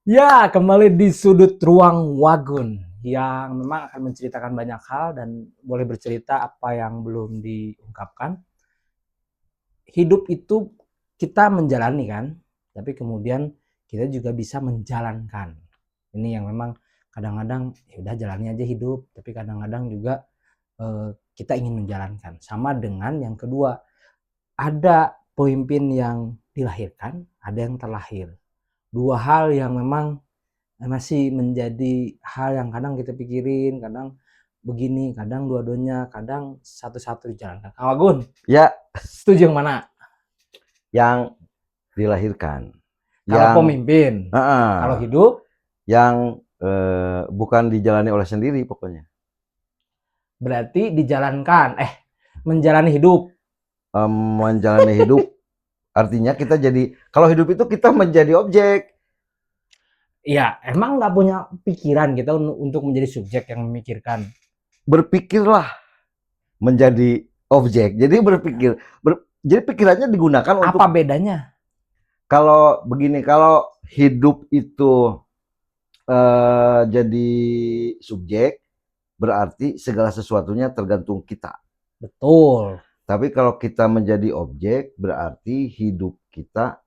Ya, kembali di sudut ruang Wagun yang memang akan menceritakan banyak hal dan boleh bercerita apa yang belum diungkapkan. Hidup itu kita menjalani kan, tapi kemudian kita juga bisa menjalankan. Ini yang memang kadang-kadang ya udah jalani aja hidup, tapi kadang-kadang juga kita ingin menjalankan. Sama dengan yang kedua, ada pemimpin yang dilahirkan, ada yang terlahir. Dua hal yang memang masih menjadi hal yang kadang kita pikirin, kadang begini, kadang dua-duanya, kadang satu-satu dijalankan. Kang Wagun, Ya, setuju yang mana? yang dilahirkan. Kalau Yang pemimpin, kalau uh, hidup, yang bukan dijalani oleh sendiri pokoknya. berarti dijalankan. Menjalani hidup. Menjalani hidup artinya kita jadi, kalau hidup itu kita menjadi objek. Ya, emang nggak punya pikiran kita untuk menjadi subjek yang memikirkan. Berpikirlah menjadi objek. Jadi jadi pikirannya digunakan untuk, Apa bedanya? kalau begini, kalau hidup itu jadi subjek, berarti segala sesuatunya tergantung kita. Betul. Tapi kalau kita menjadi objek, berarti hidup kita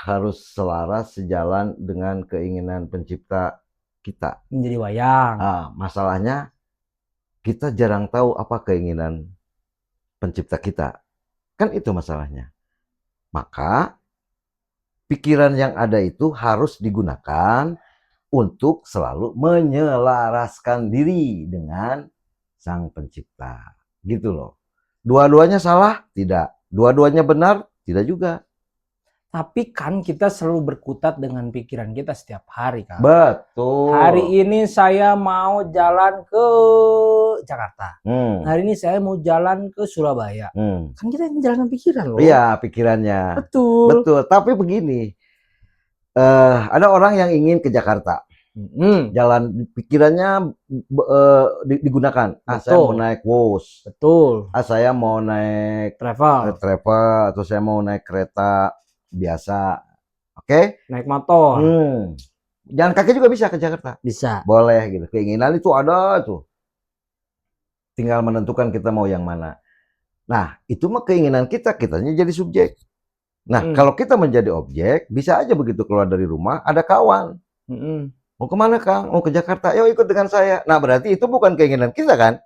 harus selaras sejalan dengan keinginan pencipta kita. Menjadi wayang. Masalahnya kita jarang tahu apa keinginan pencipta kita. Kan itu masalahnya. Maka pikiran yang ada itu harus digunakan untuk selalu menyelaraskan diri dengan sang pencipta. Gitu loh. Dua-duanya salah? Tidak. Dua-duanya benar? Tidak juga. Tapi kan kita selalu berkutat dengan pikiran kita setiap hari, Kang. Betul. Hari ini saya mau jalan ke Jakarta. Hari ini saya mau jalan ke Surabaya. Kan kita yang menjalankan pikiran loh. Iya, pikirannya. Betul. Betul. Tapi begini, ada orang yang ingin ke Jakarta. Jalan pikirannya digunakan. Saya mau naik bus. Betul. Saya mau naik travel, atau saya mau naik kereta biasa. Oke? Naik motor. Jalan kaki juga bisa ke Jakarta. Bisa. Boleh gitu. Keinginan itu ada tuh. Tinggal menentukan kita mau yang mana. Nah, itu mah keinginan kita, kitanya jadi subjek. Nah, kalau kita menjadi objek, bisa aja begitu keluar dari rumah, ada kawan. Mau kemana, Kang? Mau ke Jakarta? Yuk ikut dengan saya. Nah, berarti itu bukan keinginan kita kan?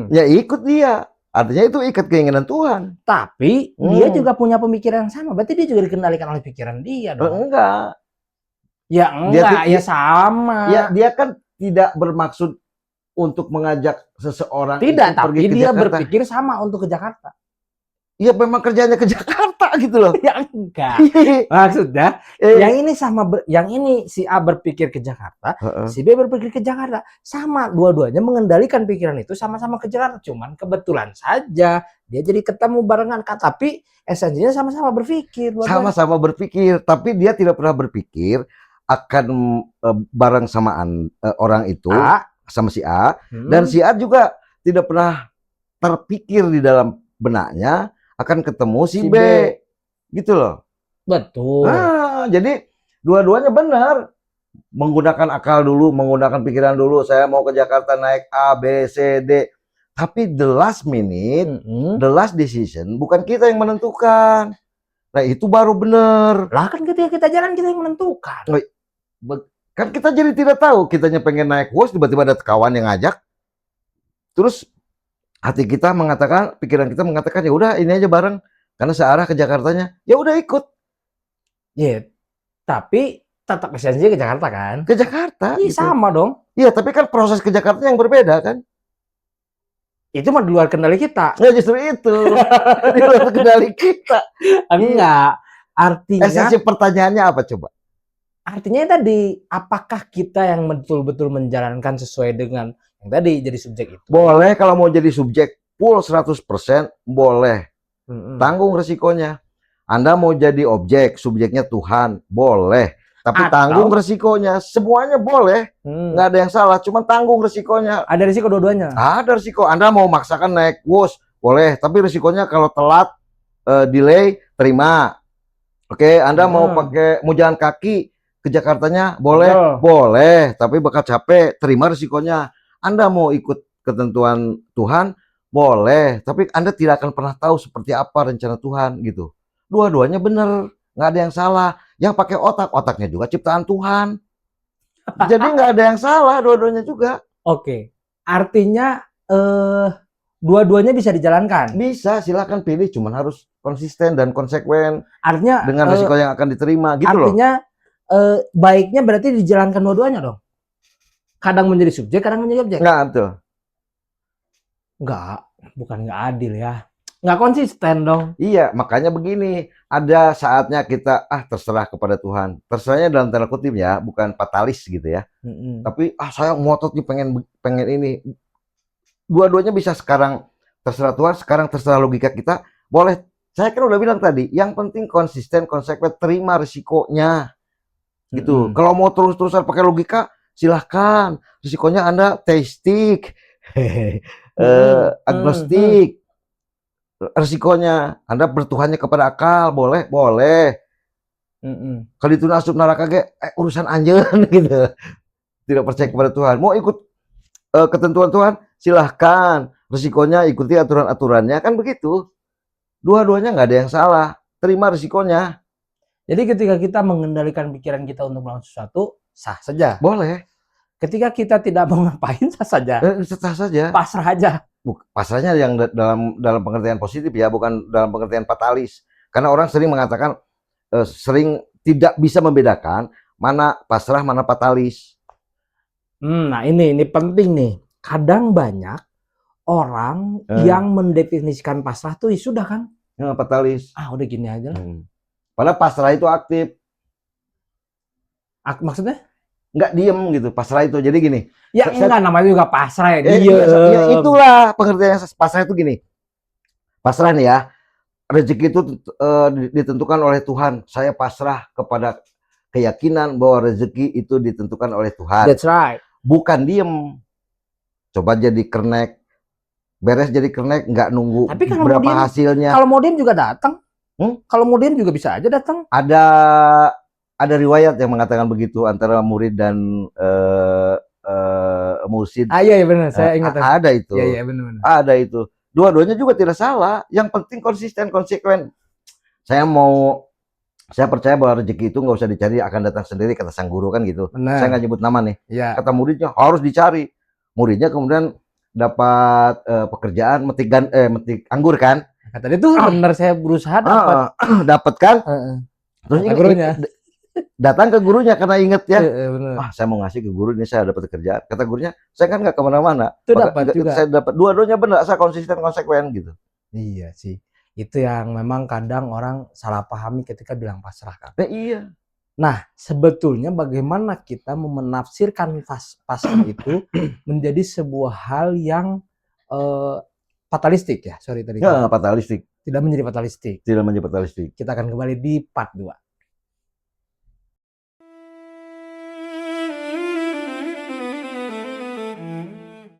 Ya ikut dia. Artinya itu ikat keinginan Tuhan. Tapi dia juga punya pemikiran yang sama. Berarti dia juga dikendalikan oleh pikiran dia dong. Enggak. Ya enggak, ya sama. Ya, dia kan tidak bermaksud untuk mengajak seseorang tidak, tapi pergi ke dia Jakarta. Berpikir sama untuk ke Jakarta. Iya, memang kerjanya ke Jakarta gitu loh. Ya enggak. Maksudnya yang ini sama, yang ini si A berpikir ke Jakarta, si B berpikir ke Jakarta. Sama, dua-duanya mengendalikan pikiran itu sama-sama ke Jakarta. Cuman kebetulan saja dia jadi ketemu barengan, tapi esensinya sama-sama berpikir. Sama-sama berpikir, tapi dia tidak pernah berpikir akan bareng samaan orang itu sama si A, dan si A juga tidak pernah terpikir di dalam benaknya akan ketemu si B. Gitu loh. Betul. Nah, jadi dua-duanya benar. Menggunakan akal dulu, menggunakan pikiran dulu. Saya mau ke Jakarta naik A, B, C, D. Tapi the last minute, the last decision, bukan kita yang menentukan. Nah, itu baru benar. Lah kan ketika kita jalan, kita yang menentukan. Kan kita jadi tidak tahu. Kitanya pengen naik bus, tiba-tiba ada kawan yang ngajak. Terus hati kita mengatakan, pikiran kita mengatakan, ya udah ini aja bareng, karena searah ke Jakartanya. Ya udah ikut. Ya, tapi tetap esensinya ke Jakarta kan? Ke Jakarta. Iya, gitu. Sama dong. Iya, tapi kan proses ke Jakarta yang berbeda kan? Itu mah di luar kendali kita. Ya justru itu. Di luar kendali kita. Enggak. Artinya. Esensi pertanyaannya apa coba? Artinya tadi, apakah kita yang betul-betul menjalankan sesuai dengan yang tadi jadi subjek itu? Boleh, kalau mau jadi subjek full 100% boleh. Tanggung resikonya. Anda mau jadi objek, subjeknya Tuhan, boleh. Tapi tanggung resikonya. Semuanya boleh. Nggak ada yang salah, cuma tanggung resikonya. Ada risiko dua-duanya? Ada risiko. Anda mau maksakan naik bus, boleh. Tapi risikonya kalau telat, delay, terima. Oke, Anda mau jalan kaki, ke Jakartanya boleh, Betul. boleh, tapi bakal capek, terima risikonya. Anda mau ikut ketentuan Tuhan, boleh, tapi Anda tidak akan pernah tahu seperti apa rencana Tuhan gitu. Dua-duanya benar, nggak ada yang salah. Yang pakai otak, otaknya juga ciptaan Tuhan. Jadi nggak ada yang salah, dua-duanya juga. Oke, artinya dua-duanya bisa dijalankan. Bisa, silakan pilih, cuman harus konsisten dan konsekuen Artinya dengan risiko yang akan diterima gitu loh. artinya baiknya berarti dijalankan dua-duanya dong. Kadang menjadi subjek, kadang menjadi objek. Nggak, tuh. Enggak, bukan nggak adil ya. Nggak konsisten dong. Iya, makanya begini, ada saatnya kita terserah kepada Tuhan. Terserahnya dalam tanda kutip ya, bukan fatalis gitu ya. Tapi saya ngotot nih pengen ini. Dua-duanya bisa, sekarang terserah Tuhan, sekarang terserah logika kita. Boleh. Saya kan udah bilang tadi, yang penting konsisten, konsekuen, terima risikonya. Gitu. Kalau mau terus-terusan pakai logika, silahkan. Risikonya Anda teistik, agnostik. Risikonya Anda bertuhannya kepada akal, boleh, boleh. Kalau itu asup neraka urusan anjeun gitu. Tidak percaya kepada Tuhan. Mau ikut ketentuan Tuhan, silahkan. Risikonya ikuti aturan-aturannya, kan begitu. Dua-duanya nggak ada yang salah. Terima risikonya. Jadi ketika kita mengendalikan pikiran kita untuk melakukan sesuatu, sah saja. Boleh. Ketika kita tidak mau ngapain, sah saja. Sah saja. Pasrah aja. Pasrahnya yang dalam pengertian positif ya, bukan dalam pengertian fatalis. Karena orang sering mengatakan, sering tidak bisa membedakan mana pasrah, mana fatalis. Nah ini penting nih. Kadang banyak orang yang mendefinisikan pasrah tuh sudah kan. Fatalis. Udah gini aja lah. Padahal pasrah itu aktif. Maksudnya? Nggak diem gitu, pasrah itu. Jadi gini. Ya enggak, namanya juga pasrah ya. Ya itulah pengertian pasrah itu gini. Pasrah nih ya. Rezeki itu ditentukan oleh Tuhan. Saya pasrah kepada keyakinan bahwa rezeki itu ditentukan oleh Tuhan. That's right. Bukan diem. Coba jadi kernek. Beres jadi kernek, nggak nunggu tapi berapa diem, hasilnya. Kalau mau diem juga datang. Kalau mau diem juga bisa aja datang. Ada riwayat yang mengatakan begitu antara murid dan mursyid. Iya benar, saya ingat. Ada itu. Iya benar. Ada itu. Dua-duanya juga tidak salah. Yang penting konsisten, konsekuen. Saya percaya bahwa rezeki itu nggak usah dicari, akan datang sendiri, kata sang guru kan gitu. Benar. Saya nggak nyebut nama nih. Ya. Kata muridnya harus dicari. Muridnya kemudian dapat pekerjaan metik anggur kan. Tadi tuh benar, saya berusaha dapat kan. Terus gurunya datang ke gurunya karena inget ya. Saya mau ngasih ke guru ini, saya dapat pekerjaan. Kata gurunya, saya kan nggak kemana-mana. Itu dapat juga. Saya dapat dua-duanya benar, saya konsisten konsekuen gitu. Iya sih. Itu yang memang kadang orang salah pahami ketika bilang pasrah kan. Iya. Nah, sebetulnya bagaimana kita menafsirkan pasrah itu menjadi sebuah hal yang fatalistik ya? Sorry tadi. Ya, fatalistik. Tidak menjadi fatalistik. Tidak menjadi fatalistik. Kita akan kembali di part 2.